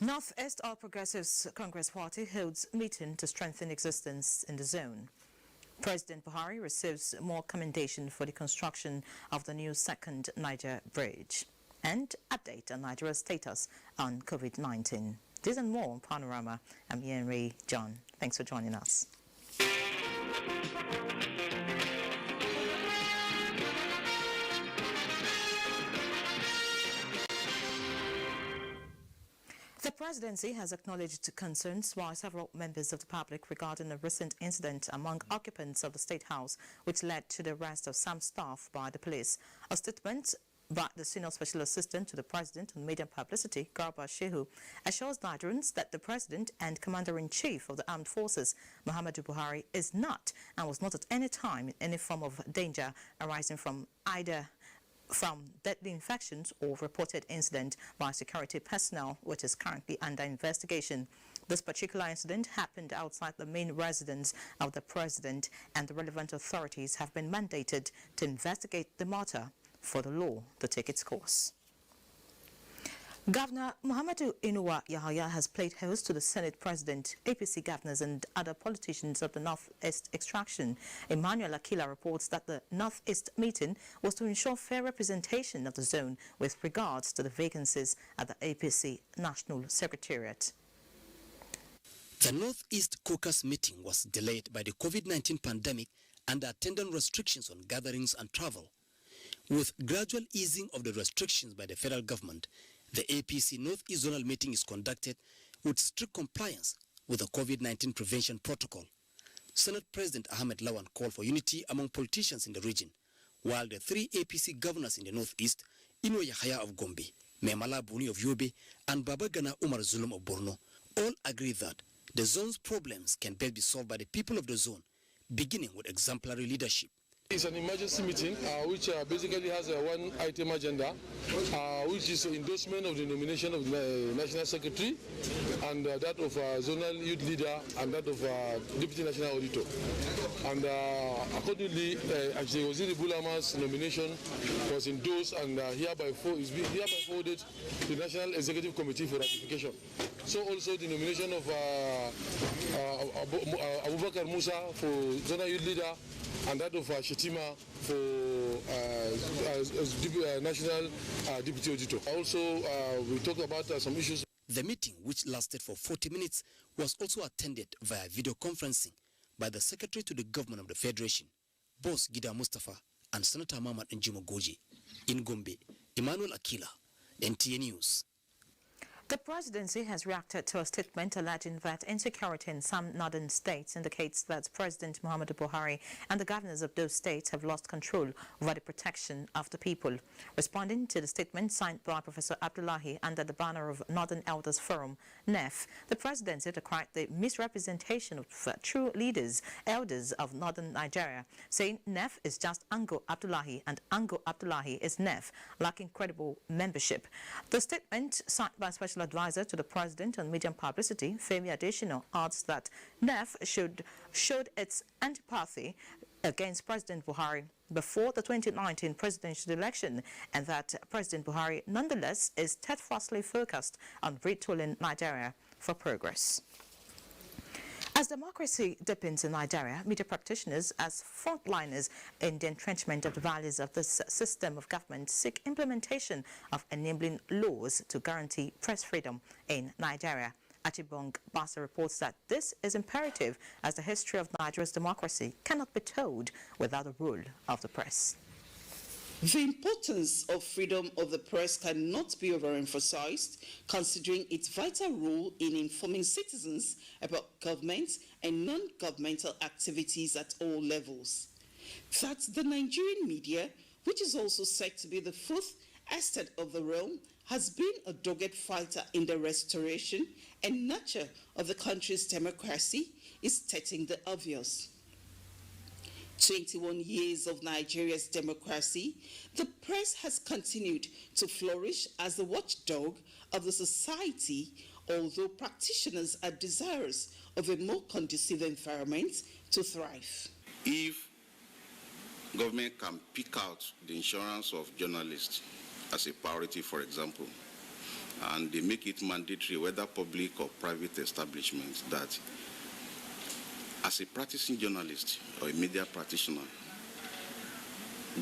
North-East All Progressives Congress Party holds meeting to strengthen existence in the zone. President Buhari receives more commendation for the construction of the new second Niger bridge. And update on Nigeria's status on COVID-19. This and more on Panorama. I'm Ian Ray John. Thanks for joining us. The presidency has acknowledged concerns by several members of the public regarding a recent incident among occupants of the State House, which led to the arrest of some staff by the police. A statement by the Senior Special Assistant to the President on Media Publicity, Garba Shehu, assures Nigerians that the President and Commander-in-Chief of the Armed Forces, Muhammadu Buhari, is not and was not at any time in any form of danger arising from either deadly infections or reported incident by security personnel, which is currently under investigation. This particular incident happened outside the main residence of the President, and the relevant authorities have been mandated to investigate the matter for the law to take its course. Governor Muhammadu Inuwa Yahaya has played host to the Senate President, APC governors and other politicians of the North-East extraction. Emmanuel Akila reports that the North-East meeting was to ensure fair representation of the zone with regards to the vacancies at the APC National Secretariat. The North-East Caucus meeting was delayed by the COVID-19 pandemic and the attendant restrictions on gatherings and travel. With gradual easing of the restrictions by the federal government, the APC North-East Zonal meeting is conducted with strict compliance with the COVID-19 prevention protocol. Senate President Ahmed Lawan called for unity among politicians in the region, while the three APC governors in the North-East, Inuwa Yahaya of Gombe, Memala Buni of Yobe, and Babagana Umar Zulum of Borno, all agree that the zone's problems can best be solved by the people of the zone, beginning with exemplary leadership. It's an emergency meeting which basically has a one-item agenda, which is endorsement of the nomination of the National Secretary and that of Zonal Youth Leader and that of Deputy National Auditor. And accordingly, Waziri Bulama's nomination was endorsed and hereby forwarded to the National Executive Committee for ratification. So also the nomination of Abubakar Musa for Zonal Youth Leader and that of Shetima for National Deputy Auditor. Also, we talked about some issues. The meeting, which lasted for 40 minutes, was also attended via video conferencing by the Secretary to the Government of the Federation, Boss Gida Mustafa, and Senator Mahmoud Njimo Goji. In Gombe, Emmanuel Akila, NTA News. The presidency has reacted to a statement alleging that insecurity in some northern states indicates that President Muhammadu Buhari and the governors of those states have lost control over the protection of the people. Responding to the statement signed by Professor Abdullahi under the banner of Northern Elders Forum, NEF, the presidency decried the misrepresentation of true elders of northern Nigeria, saying NEF is just Ango Abdullahi and Ango Abdullahi is NEF, lacking credible membership. The statement signed by Special Advisor to the President on Media Publicity, Femi Adesina, adds that NEF showed its antipathy against President Buhari before the 2019 presidential election, and that President Buhari nonetheless is steadfastly focused on retooling Nigeria for progress. As democracy deepens in Nigeria, media practitioners as frontliners in the entrenchment of the values of this system of government seek implementation of enabling laws to guarantee press freedom in Nigeria. Achibong Basa reports that this is imperative as the history of Nigeria's democracy cannot be told without the rule of the press. The importance of freedom of the press cannot be overemphasized, considering its vital role in informing citizens about government and non-governmental activities at all levels. That the Nigerian media, which is also said to be the fourth estate of the realm, has been a dogged fighter in the restoration and nurture of the country's democracy is stating the obvious. 21 years of Nigeria's democracy, the press has continued to flourish as the watchdog of the society, although practitioners are desirous of a more conducive environment to thrive. If government can pick out the insurance of journalists as a priority, for example, and they make it mandatory, whether public or private establishments, that as a practicing journalist or a media practitioner,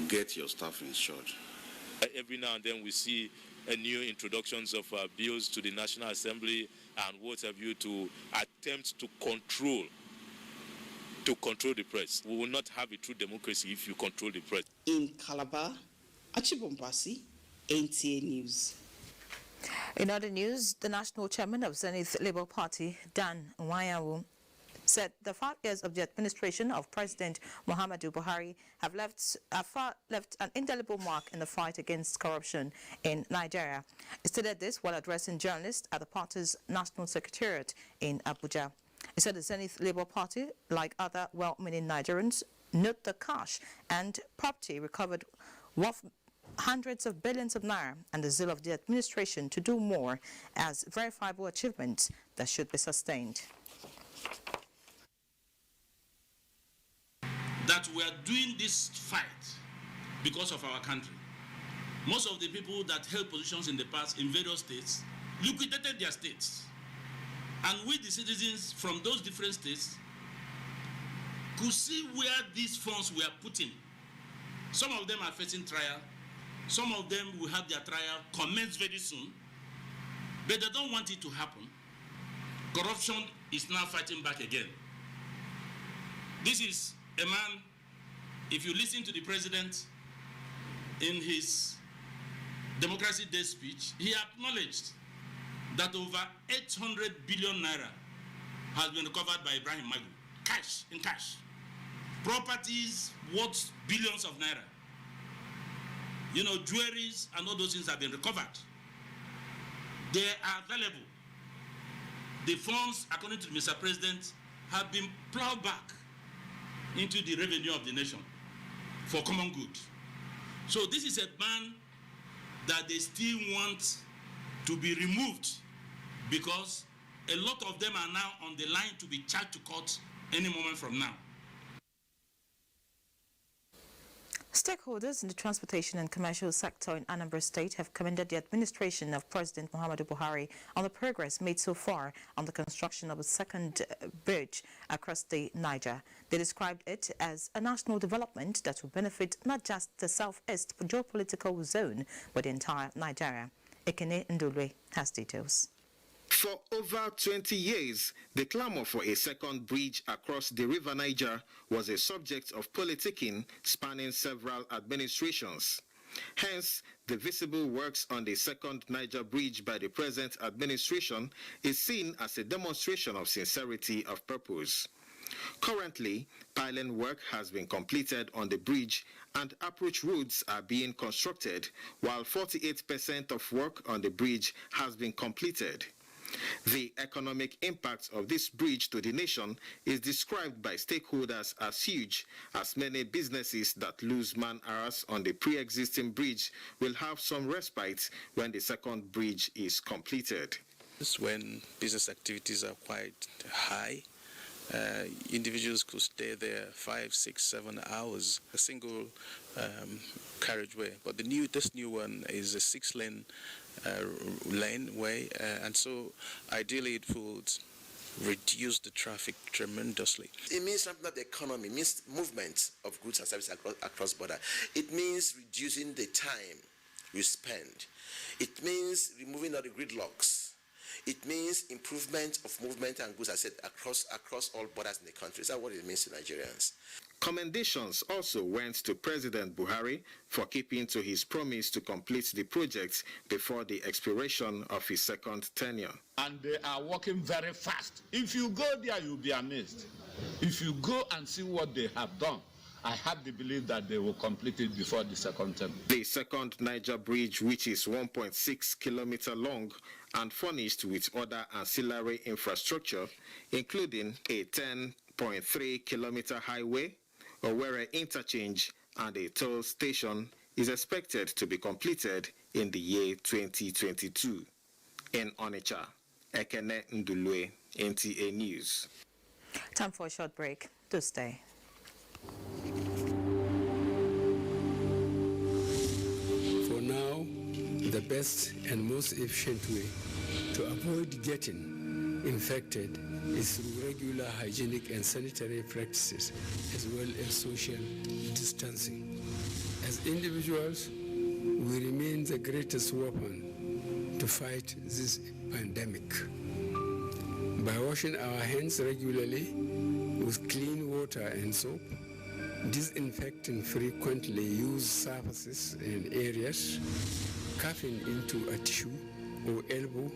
get your staff insured. Every now and then we see new introductions of bills to the National Assembly and what have you to attempt to control the press. We will not have a true democracy if you control the press. In Calabar, Achibombasi, NTA News. In other news, the national chairman of Zenith Labour Party, Dan Nwayawu, said the 5 years of the administration of President Muhammadu Buhari have left an indelible mark in the fight against corruption in Nigeria. He stated this while addressing journalists at the party's national secretariat in Abuja. He said the Zenith Labour Party, like other well-meaning Nigerians, note the cash and property recovered worth hundreds of billions of naira and the zeal of the administration to do more as verifiable achievements that should be sustained. That we are doing this fight because of our country. Most of the people that held positions in the past in various states liquidated their states. And we, the citizens from those different states, could see where these funds were put in. Some of them are facing trial. Some of them will have their trial commence very soon. But they don't want it to happen. Corruption is now fighting back again. This is a man, if you listen to the president in his Democracy Day speech, he acknowledged that over 800 billion naira has been recovered by Ibrahim Magu, cash, in cash. Properties worth billions of naira. You know, jewelries and all those things have been recovered. They are available. The funds, according to Mr. President, have been plowed back into the revenue of the nation for common good. So this is a ban that they still want to be removed because a lot of them are now on the line to be charged to court any moment from now. Stakeholders in the transportation and commercial sector in Anambra State have commended the administration of President Muhammadu Buhari on the progress made so far on the construction of a second bridge across the Niger. They described it as a national development that will benefit not just the southeast geopolitical zone, but the entire Nigeria. Ekene Ndulwe has details. For over 20 years, the clamor for a second bridge across the River Niger was a subject of politicking spanning several administrations. Hence, the visible works on the second Niger bridge by the present administration is seen as a demonstration of sincerity of purpose. Currently, piling work has been completed on the bridge and approach roads are being constructed, while 48% of work on the bridge has been completed. The economic impact of this bridge to the nation is described by stakeholders as huge, as many businesses that lose man-hours on the pre-existing bridge will have some respite when the second bridge is completed. This is when business activities are quite high. Individuals could stay there 5, 6, 7 hours, a single carriageway. But this new one is a 6-lane laneway, and so ideally it would reduce the traffic tremendously. It means something of the economy, means movement of goods and services across border. It means reducing the time you spend. It means removing all the gridlocks. It means improvement of movement and goods, I said, across all borders in the country. Is that what it means to Nigerians? Commendations also went to President Buhari for keeping to his promise to complete the project before the expiration of his second tenure. And they are working very fast. If you go there, you'll be amazed. If you go and see what they have done, I have the belief that they will complete it before the second term. The second Niger bridge, which is 1.6 kilometers long and furnished with other ancillary infrastructure, including a 10.3-kilometer highway, a Owerri interchange, and a toll station, is expected to be completed in the year 2022. In Onitsha, Ekene Ndulwe, NTA News. Time for a short break. Do stay. For now, the best and most efficient way to avoid getting infected is through regular hygienic and sanitary practices, as well as social distancing. As individuals, we remain the greatest weapon to fight this pandemic. By washing our hands regularly with clean water and soap, disinfecting frequently used surfaces and areas, coughing into a tissue or elbow,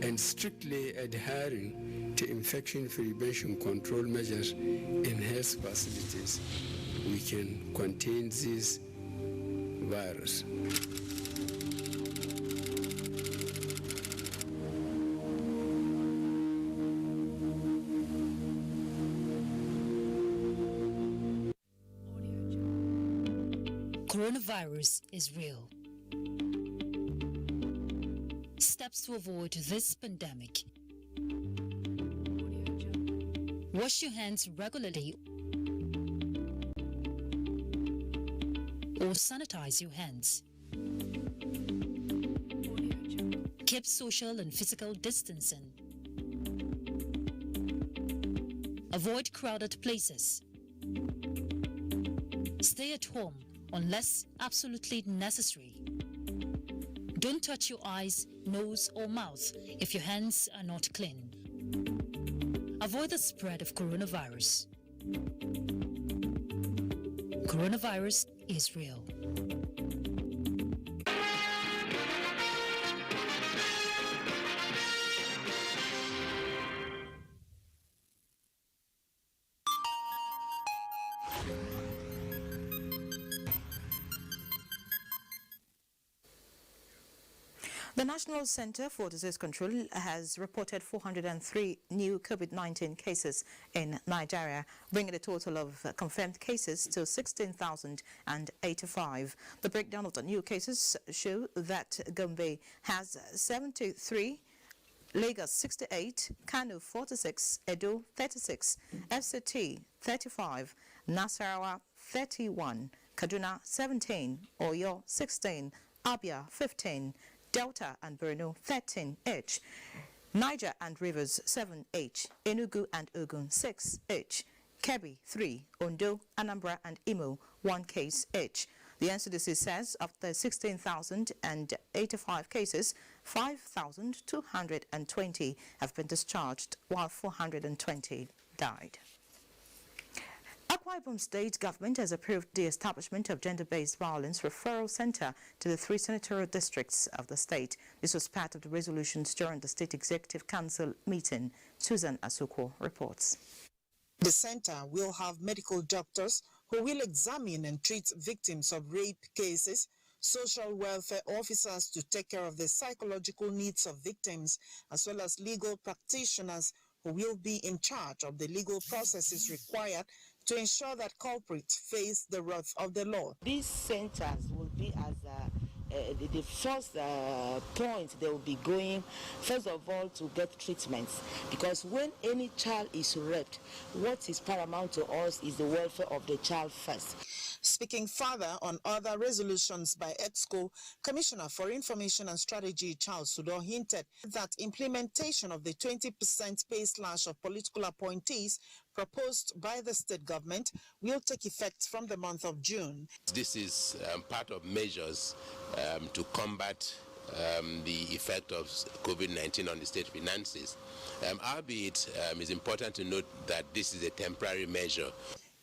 and strictly adhering to infection prevention control measures in health facilities, we can contain this virus. Coronavirus is real. Steps to avoid this pandemic. Wash your hands regularly or sanitize your hands. Keep social and physical distancing. Avoid crowded places. Stay at home unless absolutely necessary. Don't touch your eyes, nose, or mouth if your hands are not clean. Avoid the spread of coronavirus. Coronavirus is real. The National Center for Disease Control has reported 403 new COVID-19 cases in Nigeria, bringing the total of confirmed cases to 16,085. The breakdown of the new cases show that Gombe has 73, Lagos 68, Kano 46, Edo 36, FCT 35, Nasarawa 31, Kaduna 17, Oyo 16, Abia 15, Delta and Borno 13 each, Niger and Rivers 7 each, Enugu and Ogun 6 each, Kebbi 3, Ondo, Anambra and Imo 1 case each. The NCDC says of the 16,085 cases, 5,220 have been discharged, while 420 died. Akwa Ibom State government has approved the establishment of Gender-Based Violence Referral Center to the 3 senatorial districts of the state. This was part of the resolutions during the State Executive Council meeting. Susan Asuko reports. The center will have medical doctors who will examine and treat victims of rape cases, social welfare officers to take care of the psychological needs of victims, as well as legal practitioners who will be in charge of the legal processes required to ensure that culprits face the wrath of the law. These centers will be as the first point they will be going, first of all, to get treatments, because when any child is raped, what is paramount to us is the welfare of the child first. Speaking further on other resolutions by EXCO, Commissioner for Information and Strategy Charles Sudo hinted that implementation of the 20% pay slash of political appointees proposed by the state government will take effect from the month of June. This is part of measures to combat the effect of COVID-19 on the state finances. Albeit, it's important to note that this is a temporary measure.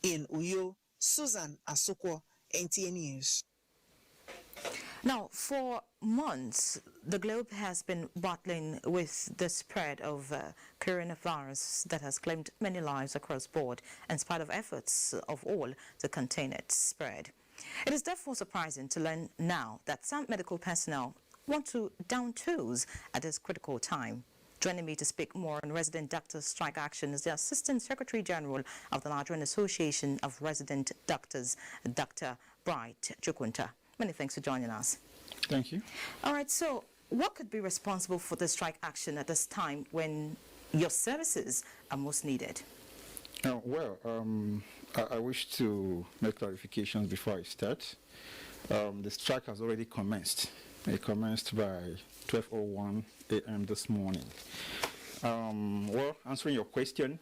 In Uyo, Susan Asukwo, NTA News. Now, for months, the globe has been battling with the spread of coronavirus that has claimed many lives across board, in spite of efforts of all to contain its spread. It is therefore surprising to learn now that some medical personnel want to down tools at this critical time. Joining me to speak more on resident doctors' strike action is the Assistant Secretary General of the Nigerian Association of Resident Doctors, Dr. Bright Chukwunta. Many thanks for joining us. Thank you. All right, so what could be responsible for the strike action at this time when your services are most needed? I wish to make clarifications before I start. The strike has already commenced. It commenced by 12:01 a.m. this morning. Well, answering your question,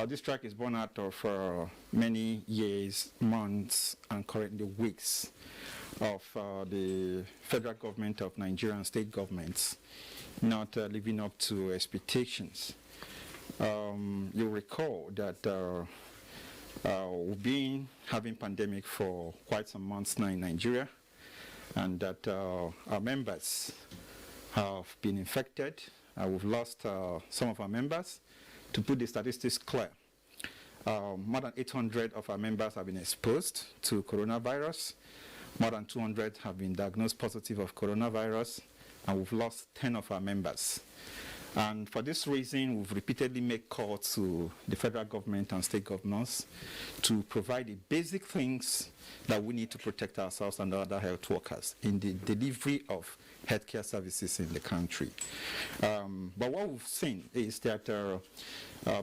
this strike is born out of many years, months, and currently weeks of the federal government of Nigeria and state governments not living up to expectations. You recall that we've been having pandemic for quite some months now in Nigeria, and that our members have been infected. We've lost some of our members. To put the statistics clear, more than 800 of our members have been exposed to coronavirus. More than 200 have been diagnosed positive of coronavirus, and we've lost 10 of our members. And for this reason, we've repeatedly made calls to the federal government and state governors to provide the basic things that we need to protect ourselves and other health workers in the delivery of healthcare services in the country. But what we've seen is that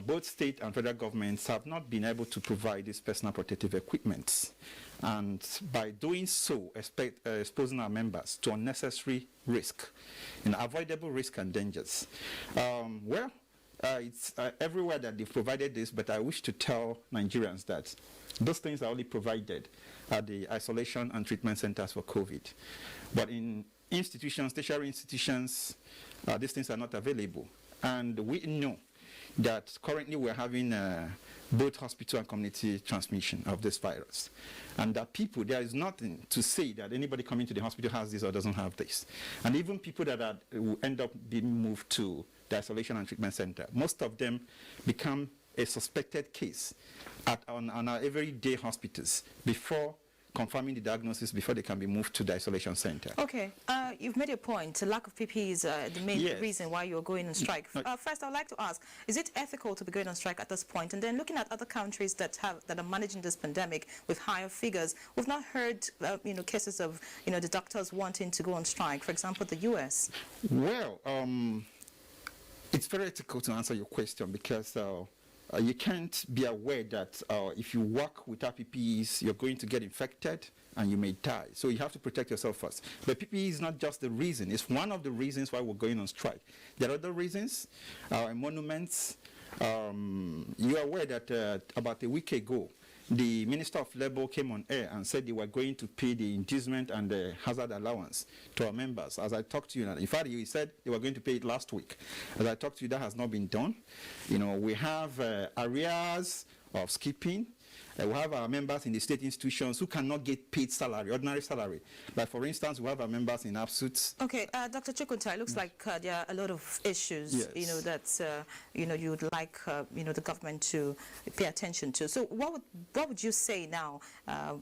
both state and federal governments have not been able to provide these personal protective equipment. And by doing so, exposing our members to unnecessary risk, avoidable risk and dangers. It's everywhere that they've provided this, but I wish to tell Nigerians that those things are only provided at the isolation and treatment centers for COVID. But in institutions, tertiary institutions, these things are not available. And we know that currently we're having both hospital and community transmission of this virus. And that there is nothing to say that anybody coming to the hospital has this or doesn't have this. And even people that will end up being moved to the isolation and treatment center, most of them become a suspected case on our everyday hospitals before confirming the diagnosis, before they can be moved to the isolation center. Okay, you've made a point. The lack of PPE is the main reason why you're going on strike. First, I'd like to ask, is it ethical to be going on strike at this point? And then looking at other countries that are managing this pandemic with higher figures, we've not heard cases of the doctors wanting to go on strike. For example, the US. Well, it's very ethical to answer your question because you can't be aware that if you work without PPEs, you're going to get infected and you may die. So you have to protect yourself first. But PPE is not just the reason. It's one of the reasons why we're going on strike. There are other reasons. Monuments. You are aware that about a week ago, the Minister of Labour came on air and said they were going to pay the inducement and the hazard allowance to our members. As I talked to you, in fact, he said they were going to pay it last week. As I talked to you, that has not been done. We have arrears of skipping. We have our members in the state institutions who cannot get paid salary, ordinary salary. Like, for instance, we have our members in ABSUTs. Okay, Dr. Chukwunta, it looks like there are a lot of issues, that, you would like, the government to pay attention to. So what would you say now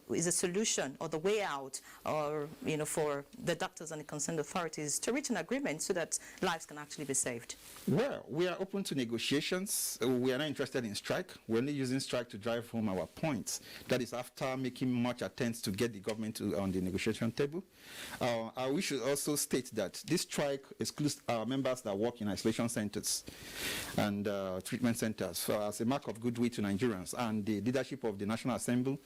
is a solution or the way out, or, for the doctors and the concerned authorities to reach an agreement so that lives can actually be saved? Well, we are open to negotiations. We are not interested in strike. We're only using strike to drive home our point. That is after making much attempts to get the government on the negotiation table. We should also state that this strike excludes our members that work in isolation centers and treatment centers as a mark of goodwill to Nigerians and the leadership of the National Assembly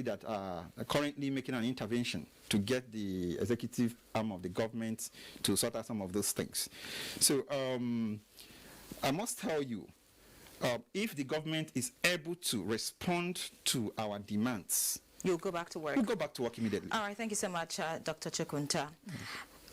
that are currently making an intervention to get the executive arm of the government to sort out some of those things. So I must tell you, if the government is able to respond to our demands, you'll go back to work. We'll go back to work immediately. All right, thank you so much, Dr. Chukwunta.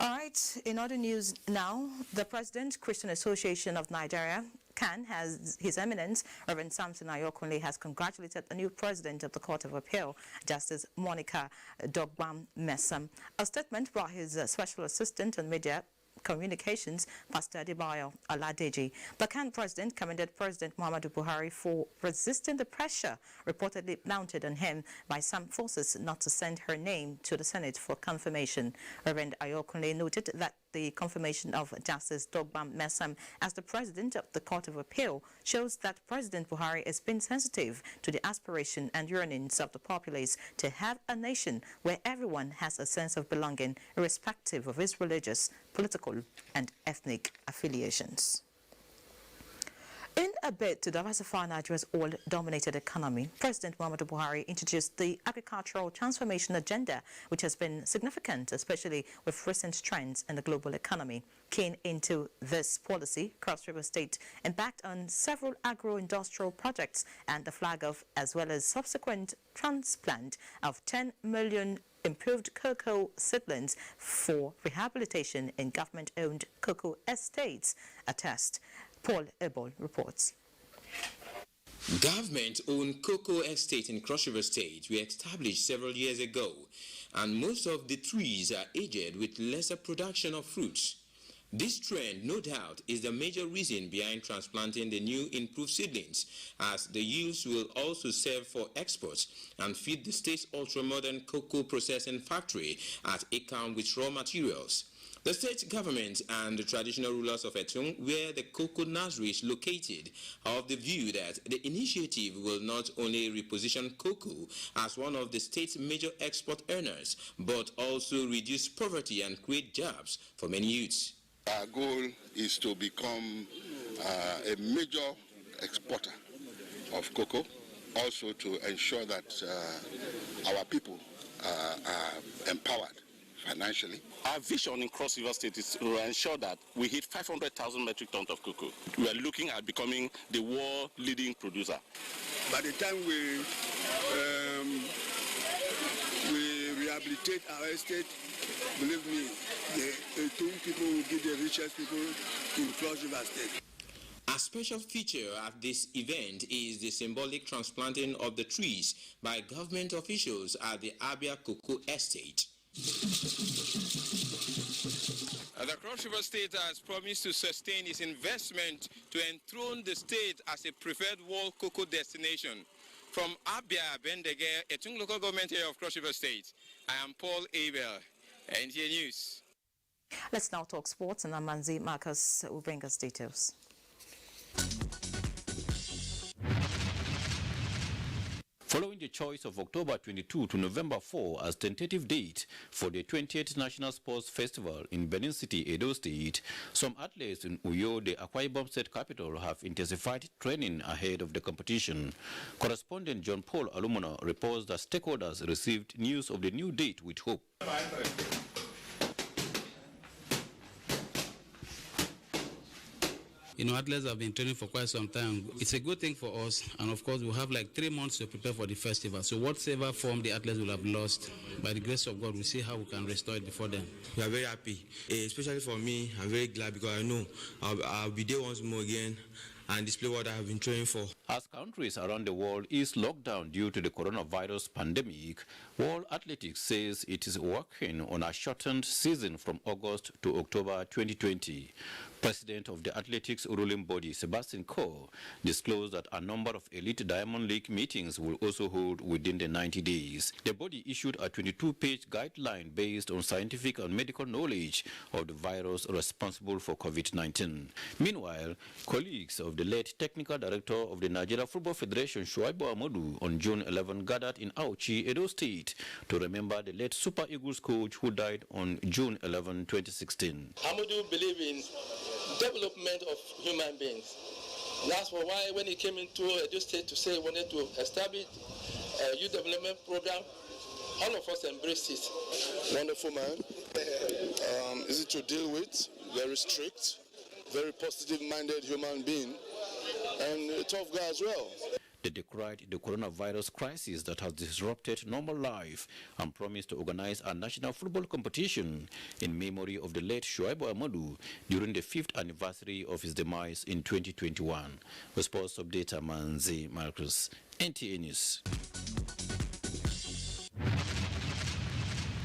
All right, in other news now, the President, Christian Association of Nigeria, CAN, has His Eminence, Reverend Samson Ayokunle, has congratulated the new President of the Court of Appeal, Justice Monica Dogbam Mesam. A statement brought his Special Assistant on Media Communications, Pastor Adebayo Oladeji. The CAN president commended President Muhammadu Buhari for resisting the pressure reportedly mounted on him by some forces not to send her name to the Senate for confirmation. Reverend Ayokunle noted that the confirmation of Justice Dogbam Mesam as the president of the Court of Appeal shows that President Buhari is being sensitive to the aspiration and yearnings of the populace to have a nation where everyone has a sense of belonging, irrespective of his religious, political, and ethnic affiliations. In a bid to diversify Nigeria's oil-dominated economy, President Muhammadu Buhari introduced the agricultural transformation agenda, which has been significant, especially with recent trends in the global economy. Keen into this policy, Cross River State embarked on several agro-industrial projects and the flag of, as well as subsequent transplant of 10 million improved cocoa seedlings for rehabilitation in government-owned cocoa estates. A test. Paul Ebol reports. Government-owned cocoa estates in Cross River State were established several years ago, and most of the trees are aged with lesser production of fruits. This trend, no doubt, is the major reason behind transplanting the new improved seedlings, as the yields will also serve for exports and feed the state's ultra-modern cocoa processing factory at Akan with raw materials. The state government and the traditional rulers of Etung, where the cocoa nursery is located, are of the view that the initiative will not only reposition cocoa as one of the state's major export earners, but also reduce poverty and create jobs for many youths. Our goal is to become a major exporter of cocoa, also to ensure that our people are empowered financially. Our vision in Cross River State is to ensure that we hit 500,000 metric tons of cocoa. We are looking at becoming the world leading producer. By the time we rehabilitate our estate, believe me, the Etung people will be the richest people in Cross River State. A special feature at this event is the symbolic transplanting of the trees by government officials at the Abia Cocoa Estate. The Cross River State has promised to sustain its investment to enthrone the state as a preferred world cocoa destination. From Abia, Bendege, Etung local government area of Cross River State, I am Paul Abel, NTA News. Let's now talk sports, and Amanzi Marcus will bring us details. Following the choice of October 22 to November 4 as tentative date for the 20th National Sports Festival in Benin City, Edo State, some athletes in Uyo, the Akwa Ibom State capital, have intensified training ahead of the competition. Correspondent John Paul Alumina reports that stakeholders received news of the new date with hope. You know, athletes have been training for quite some time. It's a good thing for us, and of course, we'll have like 3 months to prepare for the festival. So whatever form the athletes will have lost, by the grace of God, we'll see how we can restore it before then. We are very happy, especially for me. I'm very glad because I know I'll be there once more again and display what I have been training for. As countries around the world is locked down due to the coronavirus pandemic, World Athletics says it is working on a shortened season from August to October 2020. President of the athletics ruling body, Sebastian Coe, disclosed that a number of elite Diamond League meetings will also hold within the 90 days. The body issued a 22-page guideline based on scientific and medical knowledge of the virus responsible for COVID-19. Meanwhile, colleagues of the late technical director of the Nigeria Football Federation, Shuaibu Amadu, on June 11 gathered in Auchi, Edo State, to remember the late Super Eagles coach who died on June 11, 2016. Amadu believed in development of human beings. That's why when he came into Edo State to say he wanted to establish a youth development program, all of us embraced it. Wonderful man. Easy to deal with, very strict, very positive-minded human being, and a tough guy as well. They decried the coronavirus crisis that has disrupted normal life and promised to organize a national football competition in memory of the late Shuaibu Amadu during the 5th anniversary of his demise in 2021. The sports update, Manzi Marcus, NTA News.